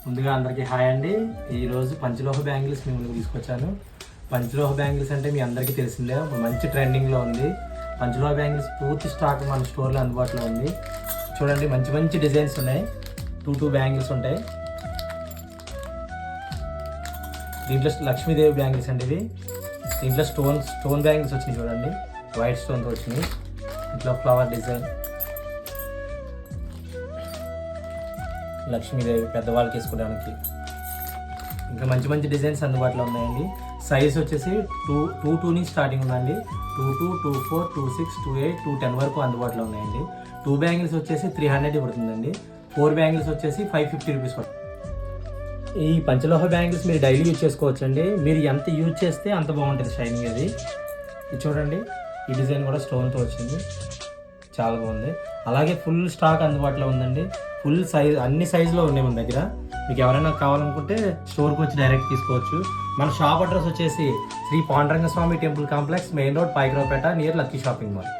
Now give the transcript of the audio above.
ముందుగా అందరికీ హాయ్ అండి. ఈరోజు పంచలోహ బ్యాంగిల్స్ మీ ముందుకు తీసుకొచ్చాను. పంచలోహ బ్యాంగిల్స్ అంటే మీ అందరికీ తెలిసిందే, మంచి ట్రెండింగ్లో ఉంది. పంచలోహ బ్యాంగిల్స్ పూర్తి స్టాక్ మన స్టోర్లో అందుబాటులో ఉంది. చూడండి, మంచి మంచి డిజైన్స్ ఉన్నాయి. టూ బ్యాంగిల్స్ ఉంటాయి. దీంట్లో లక్ష్మీదేవి బ్యాంగిల్స్ అండి ఇవి. దీంట్లో స్టోన్ బ్యాంగిల్స్ వచ్చినాయి చూడండి, వైట్ స్టోన్తో వచ్చినాయి. ఇట్లా ఫ్లవర్ డిజైన్, లక్ష్మీదేవి పెద్దవాళ్ళకి వేసుకోవడానికి. ఇంకా మంచి మంచి డిజైన్స్ అందుబాటులో ఉన్నాయండి. సైజ్ వచ్చేసి 2 నుంచి స్టార్టింగ్ ఉందండి. 2 2, 4, 2, 6, 2, 8, 2, 10 వరకు అందుబాటులో ఉన్నాయండి. 2 బ్యాంగిల్స్ వచ్చేసి 300 పడుతుందండి. 4 బ్యాంగిల్స్ వచ్చేసి 550 రూపీస్ పడుతుంది. ఈ పంచలోహ బ్యాంగిల్స్ మీరు డైలీ యూజ్ చేసుకోవచ్చండి. మీరు ఎంత యూజ్ చేస్తే అంత బాగుంటుంది షైనింగ్. అది ఇది చూడండి, ఈ డిజైన్ కూడా స్టోన్తో వచ్చింది, చాలా బాగుంది. అలాగే ఫుల్ స్టాక్ అందుబాటులో ఉందండి. ఫుల్ సైజ్, అన్ని సైజులో ఉన్నాయి మన దగ్గర. మీకు ఎవరైనా కావాలనుకుంటే స్టోర్కి వచ్చి డైరెక్ట్ తీసుకోవచ్చు. మన షాప్ అడ్రస్ వచ్చేసి Shri Panduranga Swamy temple complex, main road, Payakaraopeta, near lucky shopping mall.